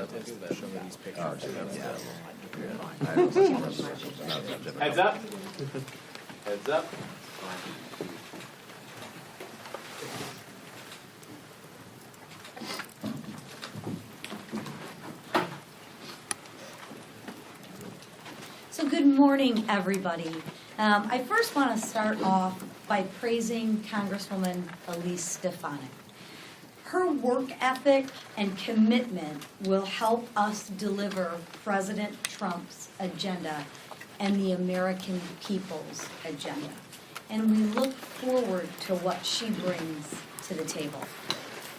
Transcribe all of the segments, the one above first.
Heads up. Heads up. So good morning, everybody. I first want to start off by praising Congresswoman Elise Stefanik. Her work ethic and commitment will help us deliver President Trump's agenda and the American people's agenda. And we look forward to what she brings to the table.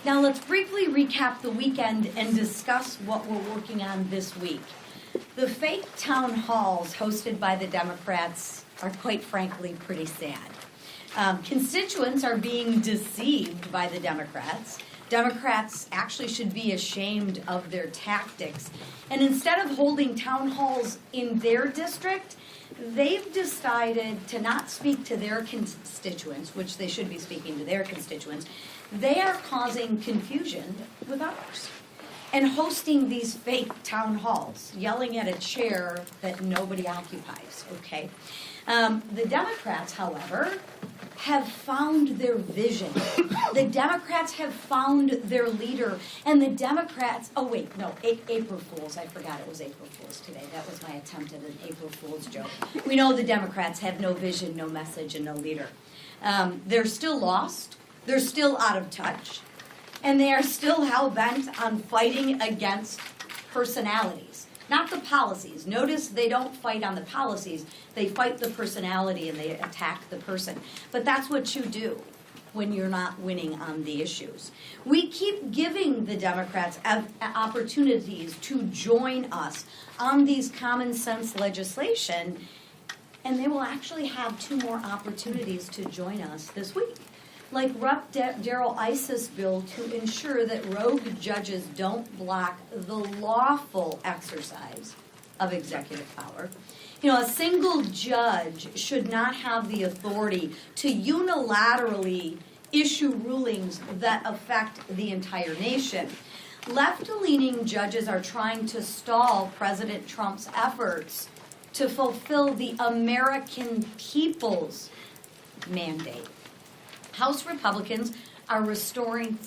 Now let's briefly recap the weekend and discuss what we're working on this week. The fake town halls hosted by the Democrats are quite frankly pretty sad. Constituents are being deceived by the Democrats. Democrats actually should be ashamed of their tactics. And instead of holding town halls in their district, they've decided to not speak to their constituents, which they should be speaking to their constituents. They are causing confusion with others and hosting these fake town halls, yelling at a chair that nobody occupies, okay? The Democrats, however, have found their vision. The Democrats have found their leader, and the Democrats, April Fools, I forgot it was April Fools today. That was my attempt at an April Fool's joke. We know the Democrats have no vision, no message, and no leader. They're still lost, they're still out of touch, and they are still hell-bent on fighting against personalities, not the policies. Notice they don't fight on the policies, they fight the personality and they attack the person. But that's what you do when you're not winning on the issues. We keep giving the Democrats opportunities to join us on these common sense legislation, and they will actually have 2 more opportunities to join us this week. Like Rep. Darrell Issa's bill to ensure that rogue judges don't block the lawful exercise of executive power. You know, a single judge should not have the authority to unilaterally issue rulings that affect the entire nation. Left-leaning judges are trying to stall President Trump's efforts to fulfill the American people's mandate. House Republicans are restoring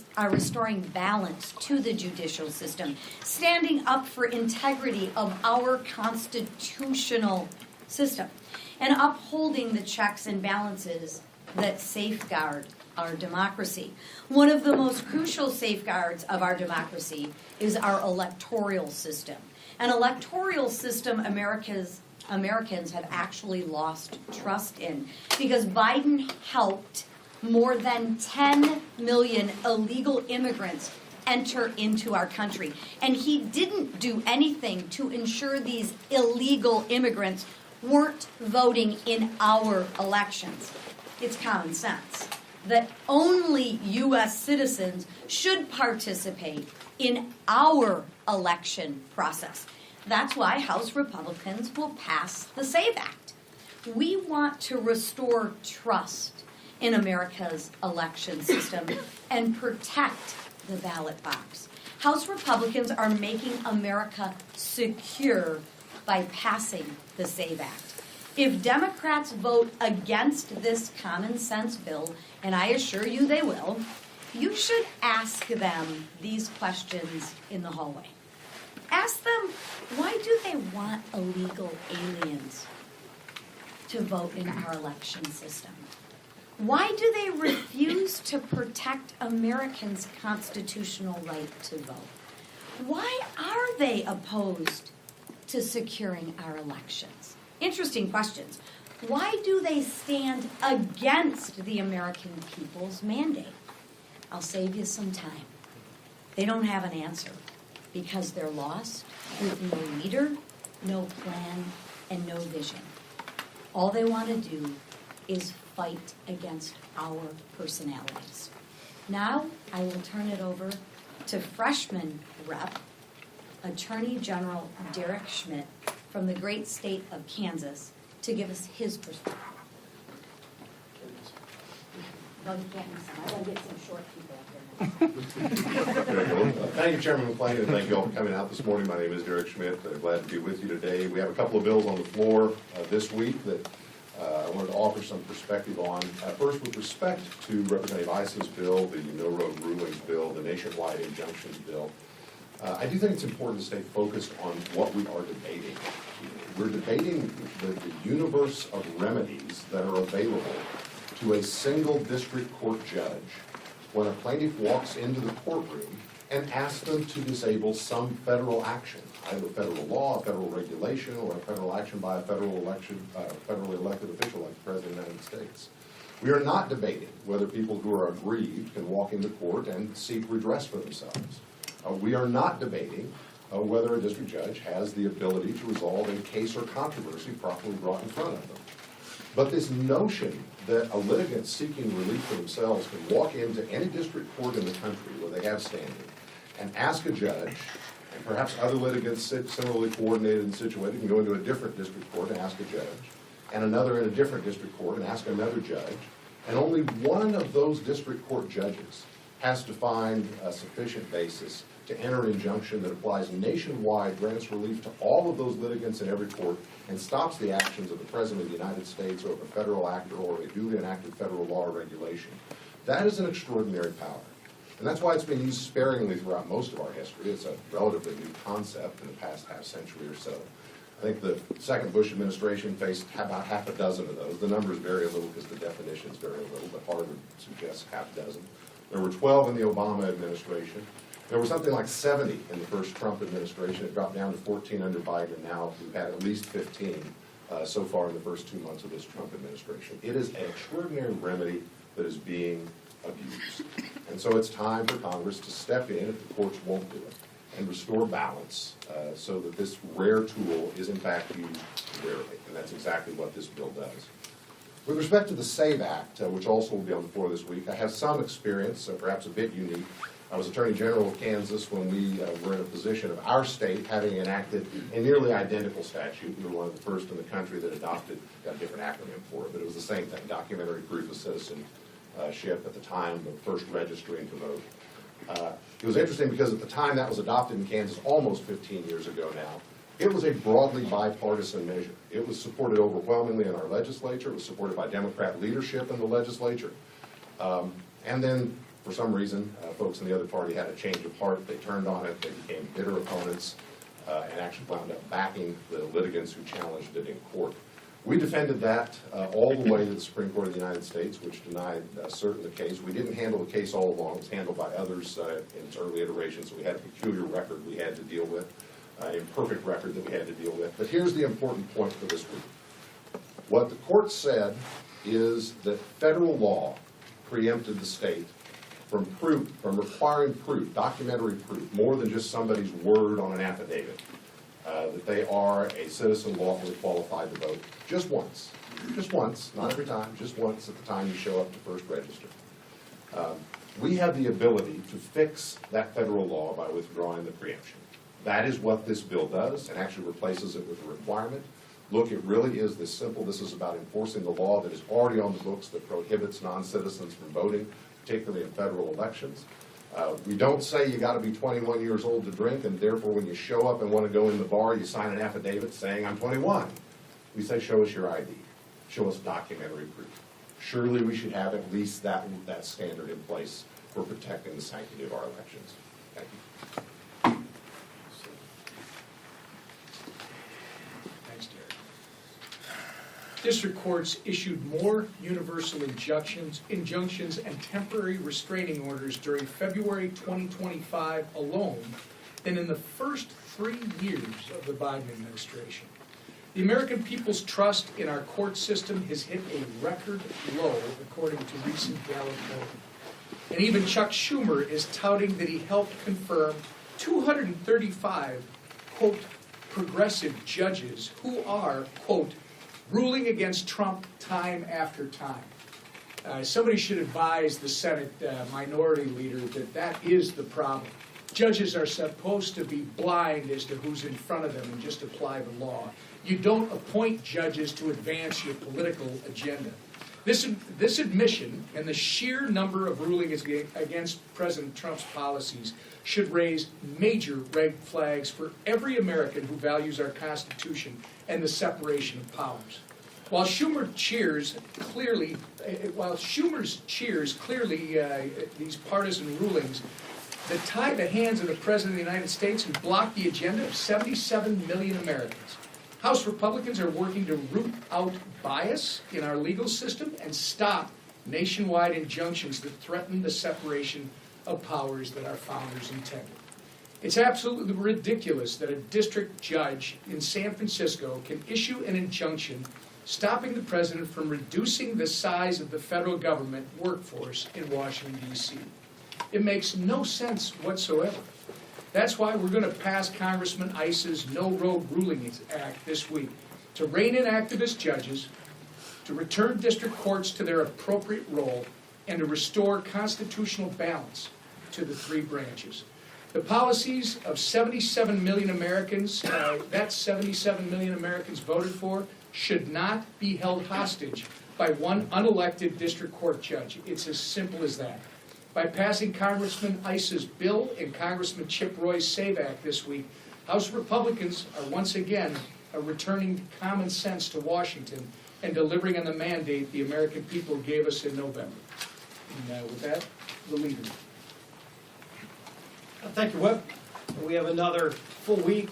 balance to the judicial system, standing up for integrity of our constitutional system, and upholding the checks and balances that safeguard our democracy. One of the most crucial safeguards of our democracy is our electoral system. An electoral system Americans have actually lost trust in because Biden helped more than 10 million illegal immigrants enter into our country. And he didn't do anything to ensure these illegal immigrants weren't voting in our elections. It's common sense that only U.S. citizens should participate in our election process. That's why House Republicans will pass the SAVE Act. We want to restore trust in America's election system and protect the ballot box. House Republicans are making America secure by passing the SAVE Act. If Democrats vote against this common sense bill, and I assure you they will, you should ask them these questions in the hallway. Ask them, why do they want illegal aliens to vote in our election system? Why do they refuse to protect Americans' constitutional right to vote? Why are they opposed to securing our elections? Interesting questions. Why do they stand against the American people's mandate? I'll save you some time. They don't have an answer because they're lost with no leader, no plan, and no vision. All they want to do is fight against our personalities. Now I will turn it over to freshman rep, Attorney General Derek Schmidt from the great state of Kansas to give us his perspective. No, you can't miss them. I gotta get some short people up there. Thank you, Chairman McLean, and thank you all for coming out this morning. My name is Derek Schmidt. Glad to be with you today. We have a couple of bills on the floor this week that I wanted to offer some perspective on. First, with respect to Representative Iss's bill, the No Road Rulings bill, the Nationwide Injunctions bill, I do think it's important to stay focused on what we are debating. We're debating the universe of remedies that are available to a single district court judge when a plaintiff walks into the courtroom and asks them to disable some federal action, either federal law, a federal regulation, or a federal action by a federally elected official like the President of the United States. We are not debating whether people who are aggrieved can walk into court and seek redress for themselves. We are not debating whether a district judge has the ability to resolve a case or controversy properly brought in front of them. But this notion that a litigant seeking relief for themselves can walk into any district court in the country where they have standing and ask a judge, and perhaps other litigants similarly coordinated and situated can go into a different district court and ask a judge, and another in a different district court and ask another judge, and only one of those district court judges has to find a sufficient basis to enter an injunction that applies nationwide, grants relief to all of those litigants in every court, and stops the actions of the President of the United States or of a federal actor or a duly enacted federal law or regulation. That is an extraordinary power. And that's why it's been used sparingly throughout most of our history. It's a relatively new concept in the past half century or so. I think the second Bush administration faced about half a dozen of those. The numbers vary a little because the definitions vary a little, but Harvard suggests half a dozen. There were 12 in the Obama administration. There were something like 70 in the first Trump administration. It dropped down to 14 under Biden, and now we've had at least 15 so far in the first 2 months of this Trump administration. It is an extraordinary remedy that is being abused. And so it's time for Congress to step in if the courts won't do it and restore balance so that this rare tool is in fact used rarely. And that's exactly what this bill does. With respect to the SAVE Act, which also will be on the floor this week, I have some experience, perhaps a bit unique. I was Attorney General of Kansas when we were in a position of our state having enacted a nearly identical statute. We were one of the first in the country that adopted, got a different acronym for it, but it was the same thing, documentary proof of citizenship at the time of first registering to vote. It was interesting because at the time that was adopted in Kansas almost 15 years ago now, it was a broadly bipartisan measure. It was supported overwhelmingly in our legislature. It was supported by Democrat leadership in the legislature. And then, for some reason, folks in the other party had a change of heart. They turned on it. They became bitter opponents and actually wound up backing the litigants who challenged it in court. We defended that all the way to the Supreme Court of the United States, which denied cert in the case. We didn't handle the case all along. It was handled by others in its early iterations. So we had a peculiar record we had to deal with, an imperfect record that we had to deal with. But here's the important point for this week. What the court said is that federal law preempted the state from requiring proof, documentary proof, more than just somebody's word on an affidavit, that they are a citizen lawfully qualified to vote just once, not every time, just once at the time you show up to first register. We have the ability to fix that federal law by withdrawing the preemption. That is what this bill does, and actually replaces it with a requirement. Look, it really is this simple. This is about enforcing the law that is already on the books that prohibits non-citizens from voting, particularly in federal elections. We don't say you got to be 21 years old to drink, and therefore when you show up and want to go in the bar, you sign an affidavit saying, I'm 21. We say, show us your ID. Show us documentary proof. Surely we should have at least that standard in place for protecting the sanctity of our elections. Thank you. Thanks, Derek. District courts issued more universal injunctions and temporary restraining orders during February 2025 alone than in the first 3 years of the Biden administration. The American people's trust in our court system has hit a record low, according to recent Gallup polling. And even Chuck Schumer is touting that he helped confirm 235, quote, progressive judges who are, quote, ruling against Trump time after time. Somebody should advise the Senate minority leader that that is the problem. Judges are supposed to be blind as to who's in front of them and just apply the law. You don't appoint judges to advance your political agenda. This admission and the sheer number of rulings against President Trump's policies should raise major red flags for every American who values our Constitution and the separation of powers. While Schumer's cheers clearly these partisan rulings that tie the hands of the President of the United States and block the agenda of 77 million Americans. House Republicans are working to root out bias in our legal system and stop nationwide injunctions that threaten the separation of powers that our founders intended. It's absolutely ridiculous that a district judge in San Francisco can issue an injunction stopping the president from reducing the size of the federal government workforce in Washington, D.C. It makes no sense whatsoever. That's why we're going to pass Congressman Iss's No Road Rulings Act this week to rein in activist judges, to return district courts to their appropriate role, and to restore constitutional balance to the three branches. The policies of 77 million Americans, that 77 million Americans voted for, should not be held hostage by one unelected district court judge. It's as simple as that. By passing Congressman Iss's bill and Congressman Chip Roy's SAVE Act this week, House Republicans are once again returning common sense to Washington and delivering on the mandate the American people gave us in November. And with that, the leader. Thank you, Whip. We have another full week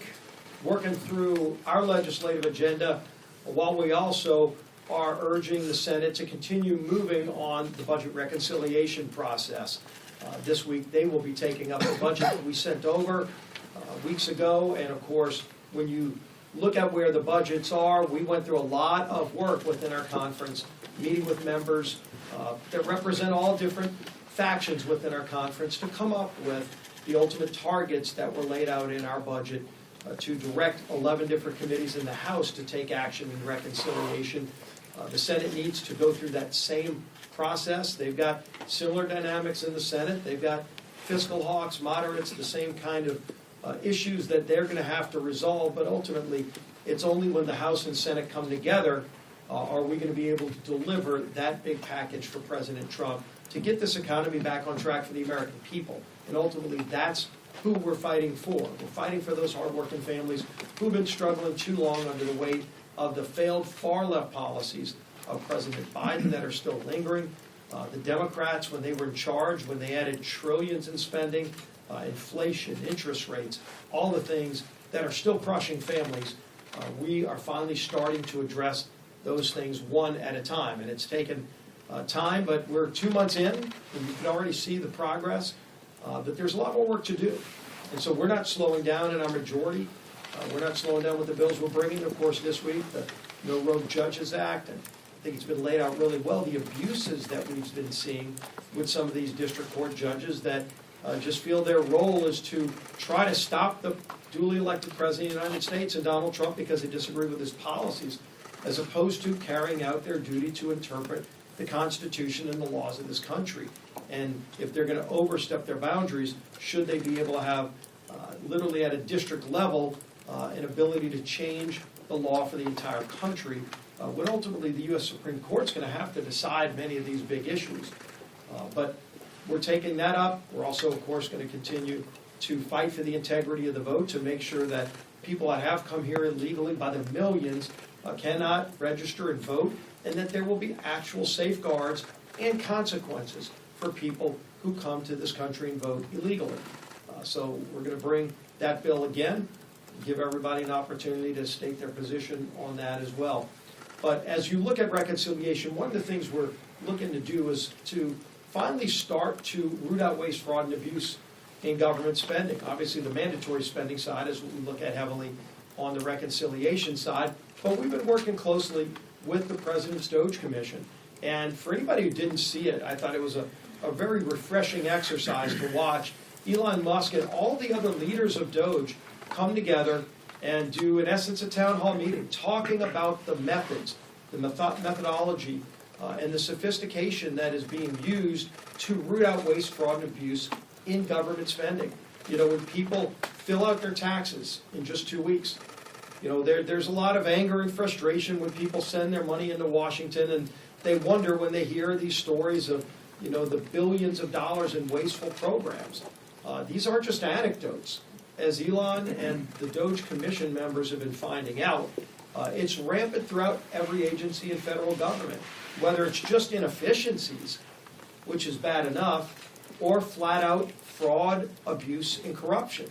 working through our legislative agenda, while we also are urging the Senate to continue moving on the budget reconciliation process. This week, they will be taking up the budget that we sent over weeks ago, and of course, when you look at where the budgets are, we went through a lot of work within our conference, meeting with members that represent all different factions within our conference to come up with the ultimate targets that were laid out in our budget to direct 11 different committees in the House to take action in reconciliation. The Senate needs to go through that same process. They've got similar dynamics in the Senate. They've got fiscal hawks, moderates, the same kind of issues that they're going to have to resolve, but ultimately it's only when the House and Senate come together are we going to be able to deliver that big package for President Trump to get this economy back on track for the American people. And ultimately that's who we're fighting for. We're fighting for those hardworking families who've been struggling too long under the weight of the failed far-left policies of President Biden that are still lingering. The Democrats, when they were in charge, when they added trillions in spending, inflation, interest rates, all the things that are still crushing families, we are finally starting to address those things one at a time. And it's taken time, but we're 2 months in, and you can already see the progress, but there's a lot more work to do. And so we're not slowing down in our majority. We're not slowing down with the bills we're bringing. Of course, this week, the No Road Judges Act, and I think it's been laid out really well, the abuses that we've been seeing with some of these district court judges that just feel their role is to try to stop the duly elected President of the United States and Donald Trump because they disagree with his policies, as opposed to carrying out their duty to interpret the Constitution and the laws of this country. And if they're going to overstep their boundaries, should they be able to have, literally at a district level, an ability to change the law for the entire country, when ultimately the U.S. Supreme Court's going to have to decide many of these big issues. But we're taking that up. We're also, of course, going to continue to fight for the integrity of the vote to make sure that people that have come here illegally by the millions cannot register and vote, and that there will be actual safeguards and consequences for people who come to this country and vote illegally. So we're going to bring that bill again, give everybody an opportunity to state their position on that as well. But as you look at reconciliation, one of the things we're looking to do is to finally start to root out waste, fraud, and abuse in government spending. Obviously, the mandatory spending side is what we look at heavily on the reconciliation side, but we've been working closely with the President's DOGE Commission. And for anybody who didn't see it, I thought it was a very refreshing exercise to watch Elon Musk and all the other leaders of DOGE come together and do, in essence, a town hall meeting, talking about the methods, the methodology, and the sophistication that is being used to root out waste, fraud, and abuse in government spending. You know, when people fill out their taxes in just 2 weeks, you know, there's a lot of anger and frustration when people send their money into Washington and they wonder when they hear these stories of, the billions of dollars in wasteful programs. These aren't just anecdotes. As Elon and the Doge Commission members have been finding out, it's rampant throughout every agency in federal government, whether it's just inefficiencies, which is bad enough, or flat out fraud, abuse, and corruption.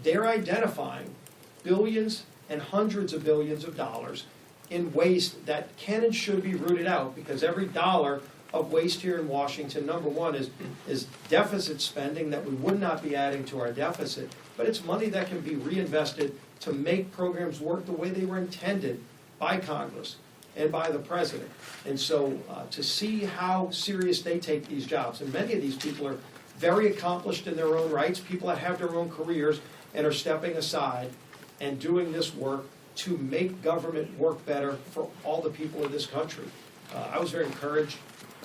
They're identifying billions and hundreds of billions of dollars in waste that can and should be rooted out, because every dollar of waste here in Washington, number one, is deficit spending that we would not be adding to our deficit, but it's money that can be reinvested to make programs work the way they were intended by Congress and by the president. And so to see how serious they take these jobs, and many of these people are very accomplished in their own rights, people that have their own careers and are stepping aside and doing this work to make government work better for all the people of this country. I was very encouraged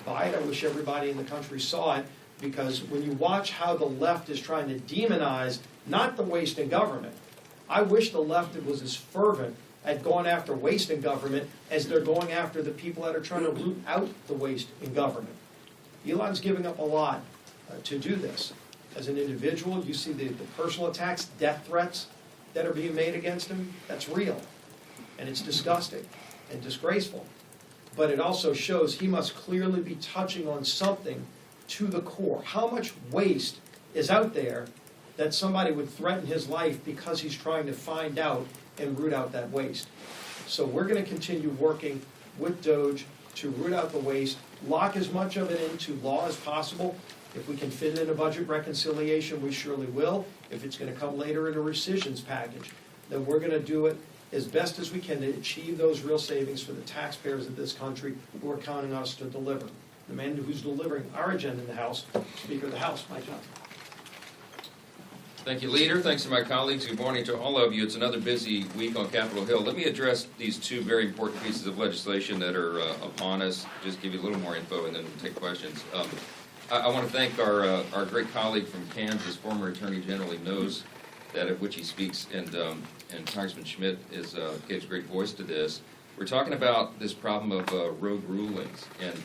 by it. I wish everybody in the country saw it, because when you watch how the left is trying to demonize not the waste in government, I wish the left was as fervent at going after waste in government as they're going after the people that are trying to root out the waste in government. Elon's giving up a lot to do this. As an individual, you see the personal attacks, death threats that are being made against him. That's real, and it's disgusting and disgraceful. But it also shows he must clearly be touching on something to the core. How much waste is out there that somebody would threaten his life because he's trying to find out and root out that waste? So we're going to continue working with Doge to root out the waste, lock as much of it into law as possible. If we can fit it in a budget reconciliation, we surely will. If it's going to come later in a rescissions package, then we're going to do it as best as we can to achieve those real savings for the taxpayers of this country who are counting on us to deliver. The man who's delivering our agenda in the House, Speaker of the House, Mike Johnson. Thank you, Leader. Thanks to my colleagues. Good morning to all of you. It's another busy week on Capitol Hill. Let me address these two very important pieces of legislation that are upon us. Just give you a little more info and then we'll take questions. I want to thank our great colleague from Kansas, former Attorney General. He knows that of which he speaks, and Congressman Schmidt gives great voice to this. We're talking about this problem of rogue rulings, and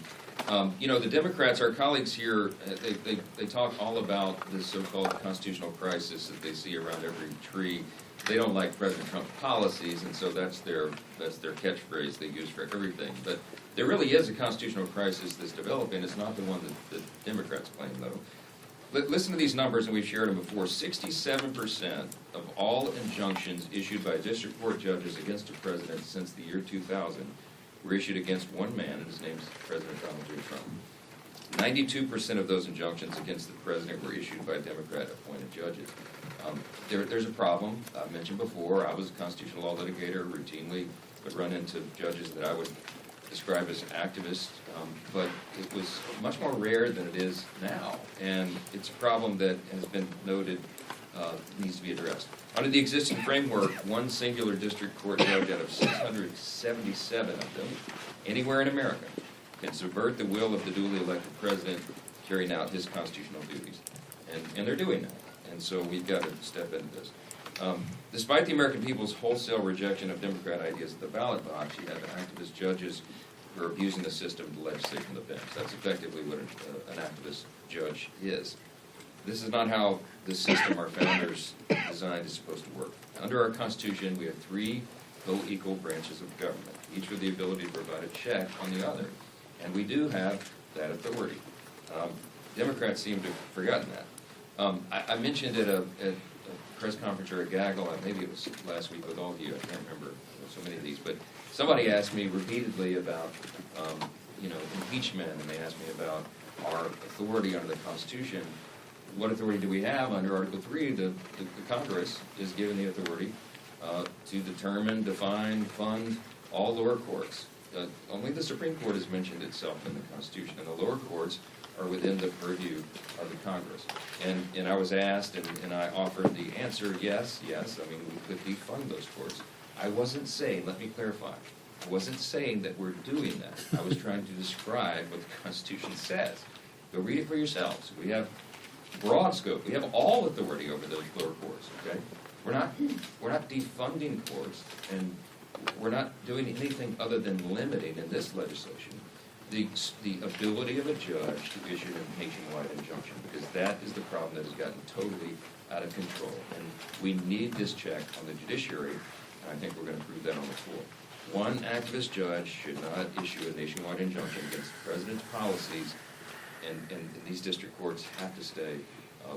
the Democrats, our colleagues here, they talk all about this so-called constitutional crisis that they see around every tree. They don't like President Trump's policies, and so that's their catchphrase they use for everything. But there really is a constitutional crisis that's developing. It's not the one that Democrats claim, though. Listen to these numbers, and we've shared them before. 67% of all injunctions issued by district court judges against a president since the year 2000 were issued against one man, and his name's President Donald J. Trump. 92% of those injunctions against the president were issued by Democrat-appointed judges. There's a problem. I mentioned before, I was a constitutional law litigator, routinely would run into judges that I would describe as activists, but it was much more rare than it is now, and it's a problem that has been noted needs to be addressed. Under the existing framework, one singular district court judge out of 677 of them, anywhere in America, can subvert the will of the duly elected president carrying out his constitutional duties, and they're doing that, and so we've got to step into this. Despite the American people's wholesale rejection of Democrat ideas at the ballot box, you have activist judges who are abusing the system to legislate from the bench. That's effectively what an activist judge is. This is not how the system our founders designed is supposed to work. Under our Constitution, we have three co-equal branches of government, each with the ability to provide a check on the other. And we do have that authority. Democrats seem to have forgotten that. I mentioned at a press conference or a gaggle, maybe it was last week with all of you, I can't remember so many of these, but somebody asked me repeatedly about impeachment, and they asked me about our authority under the Constitution. What authority do we have? Under Article 3, the Congress is given the authority to determine, define, fund all lower courts. Only the Supreme Court has mentioned itself in the Constitution, and the lower courts are within the purview of the Congress. And I was asked, and I offered the answer, yes, I mean, we could defund those courts. I wasn't saying, let me clarify, I wasn't saying that we're doing that. I was trying to describe what the Constitution says. Go read it for yourselves. We have broad scope. We have all authority over those lower courts, okay? We're not defunding courts, and we're not doing anything other than limiting in this legislation the ability of a judge to issue a nationwide injunction, because that is the problem that has gotten totally out of control. And we need this check on the judiciary, and I think we're going to prove that on the floor. One activist judge should not issue a nationwide injunction against the president's policies, and these district courts have to stay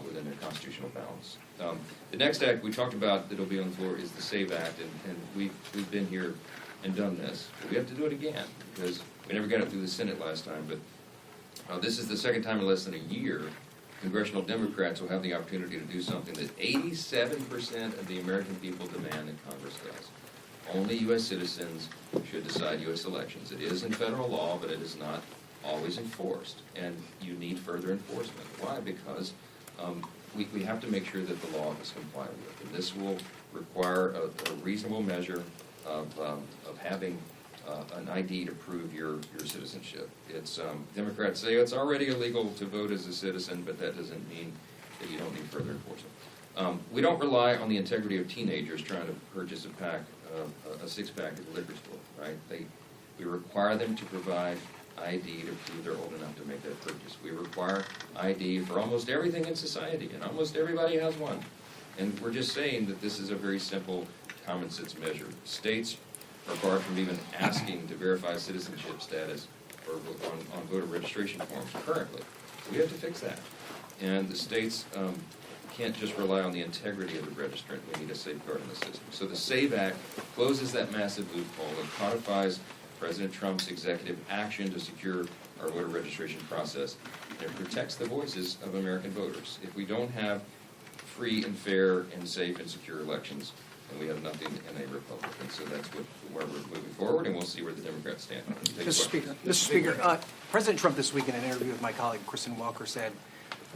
within their constitutional bounds. The next act we talked about that'll be on the floor is the SAVE Act, and we've been here and done this. But we have to do it again, because we never got it through the Senate last time, but this is the second time in less than a year congressional Democrats will have the opportunity to do something that 87% of the American people demand that Congress does. Only U.S. citizens should decide U.S. elections. It is in federal law, but it is not always enforced, and you need further enforcement. Why? Because we have to make sure that the law is complied with, and this will require a reasonable measure of having an ID to prove your citizenship. It's Democrats say it's already illegal to vote as a citizen, but that doesn't mean that you don't need further enforcement. We don't rely on the integrity of teenagers trying to purchase a six-pack at the liquor store, right? We require them to provide ID to prove they're old enough to make that purchase. We require ID for almost everything in society, and almost everybody has one. And we're just saying that this is a very simple common sense measure. States are barred from even asking to verify citizenship status or on voter registration forms currently. So we have to fix that. And the states can't just rely on the integrity of the registrant. We need a safeguard in the system. So the SAVE Act closes that massive loophole and codifies President Trump's executive action to secure our voter registration process. And it protects the voices of American voters. If we don't have free and fair and safe and secure elections, and we have nothing in a republic. And so that's where we're moving forward, and we'll see where the Democrats stand. Mr. Speaker, President Trump this week in an interview with my colleague Kristen Welker said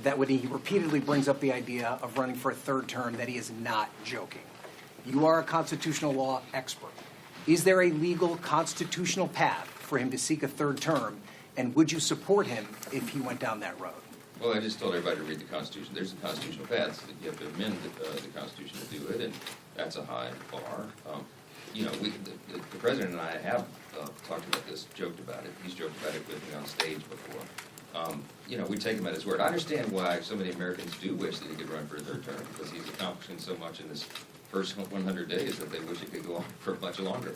that when he repeatedly brings up the idea of running for a third term, that he is not joking. You are a constitutional law expert. Is there a legal constitutional path for him to seek a third term, and would you support him if he went down that road? Well, I just told everybody to read the Constitution. There's a constitutional path. So you have to amend the Constitution to do it, and that's a high bar. The President and I have talked about this, joked about it. He's joked about it with me on stage before. We take him at his word. I understand why so many Americans do wish that he could run for a third term, because he's accomplishing so much in his first 100 days that they wish it could go on for much longer.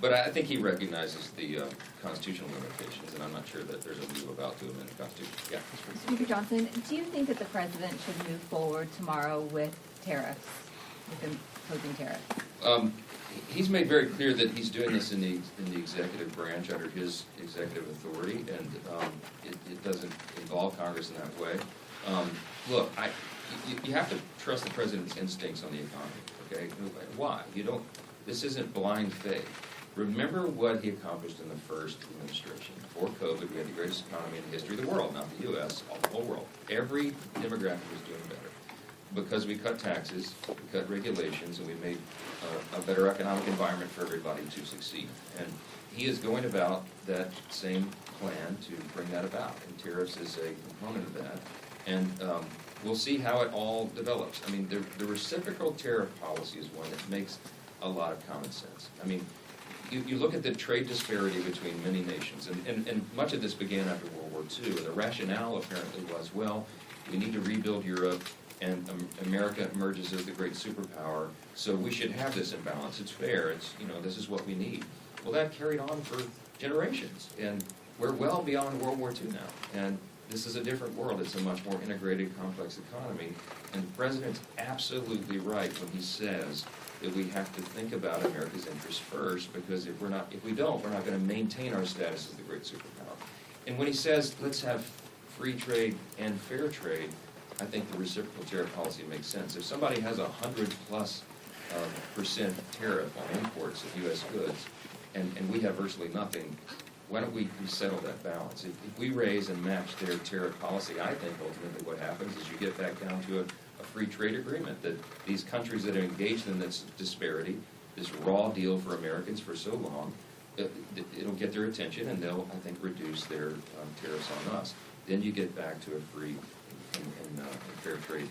But I think he recognizes the constitutional limitations, and I'm not sure that there's a move about to amend the Constitution. Yeah. Speaker Johnson, do you think that the President should move forward tomorrow with tariffs, with imposing tariffs? He's made very clear that he's doing this in the executive branch under his executive authority, and it doesn't involve Congress in that way. Look, you have to trust the President's instincts on the economy, okay? Why? This isn't blind faith. Remember what he accomplished in the first administration. Before COVID, we had the greatest economy in the history of the world, not the U.S., the whole world. Every demographic was doing better because we cut taxes, we cut regulations, and we made a better economic environment for everybody to succeed. And he is going about that same plan to bring that about, and tariffs is a component of that. And we'll see how it all develops. I mean, the reciprocal tariff policy is one that makes a lot of common sense. I mean, you look at the trade disparity between many nations, and much of this began after World War II, and the rationale apparently was, well, we need to rebuild Europe, and America emerges as the great superpower, so we should have this imbalance. It's fair. This is what we need. Well, that carried on for generations, and we're well beyond World War II now, and this is a different world. It's a much more integrated, complex economy, and the President's absolutely right when he says that we have to think about America's interests first, because if we don't, we're not going to maintain our status as the great superpower. And when he says, let's have free trade and fair trade, I think the reciprocal tariff policy makes sense. If somebody has 100+% tariff on imports of U.S. goods, and we have virtually nothing, why don't we settle that balance? If we raise and match their tariff policy, I think ultimately what happens is you get back down to a free trade agreement, that these countries that are engaged in this disparity, this raw deal for Americans for so long, it'll get their attention, and they'll, I think, reduce their tariffs on us. Then you get back to a free and fair trade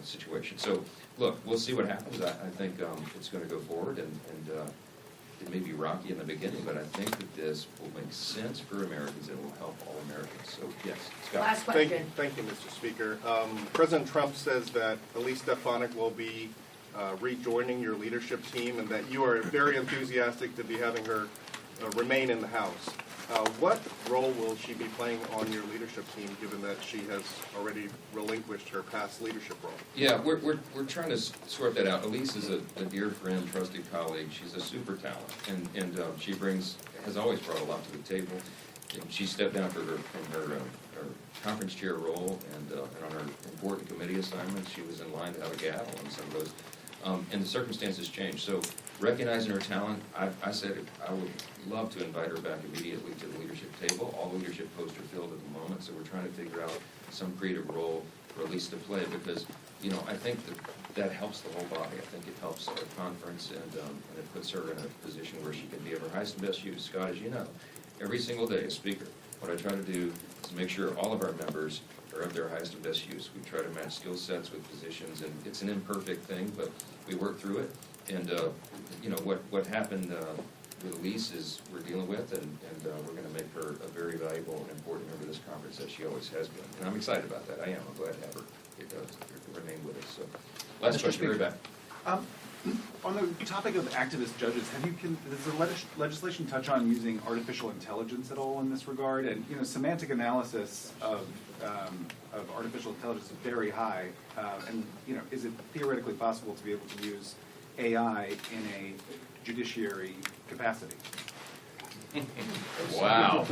situation. So, look, we'll see what happens. I think it's going to go forward, and it may be rocky in the beginning, but I think that this will make sense for Americans and will help all Americans. So, yes, Scott. Last Thank question. you, Mr. Speaker. President Trump says that Elise Stefanik will be rejoining your leadership team and that you are very enthusiastic to be having her remain in the House. What role will she be playing on your leadership team, given that she has already relinquished her past leadership role? Yeah, we're trying to sort that out. Elise is a dear friend, trusted colleague. She's a super talent, and she has always brought a lot to the table. And she stepped down from her conference chair role, and on her important committee assignments, she was in line to have a gavel on some of those. And the circumstances changed. So recognizing her talent, I said I would love to invite her back immediately to the leadership table. All leadership posts are filled at the moment, so we're trying to figure out some creative role for Elise to play because, I think that helps the whole body. I think it helps our conference and it puts her in a position where she can be of her highest and best use. Scott, as you know, every single day as Speaker, what I try to do is make sure all of our members are of their highest and best use. We try to match skill sets with positions, and it's an imperfect thing, but we work through it. And, what happened with Elise is we're dealing with, and we're going to make her a very valuable and important member of this conference, as she always has been. And I'm excited about that. I am. I'm glad to have her remain with us. So, last question, right back. On the topic of activist judges, does the legislation touch on using artificial intelligence at all in this regard? And semantic analysis of artificial intelligence is very high, and is it theoretically possible to be able to use AI in a judiciary capacity? Wow.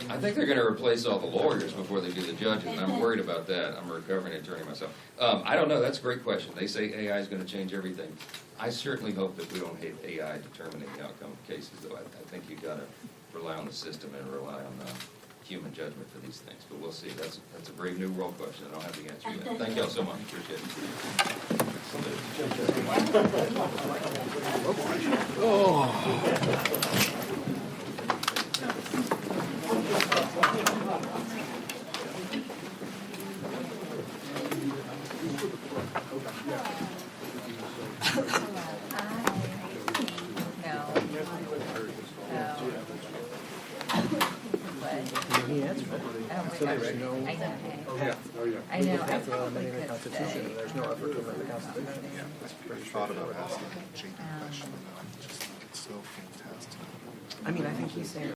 I think they're going to replace all the lawyers before they do the judges, and I'm worried about that. I'm a recovering attorney myself. I don't know. That's a great question. They say AI is going to change everything. I certainly hope that we don't have AI determining the outcome of cases, though. I think you've got to rely on the system and rely on human judgment for these things. But we'll see. That's a brave new world question. I don't have the answer yet. Thank you all so much. Appreciate I know. I probably could stay. There's no effort to amend the Constitution. Thought about asking a question, it's so fantastic. I mean, I think he's there.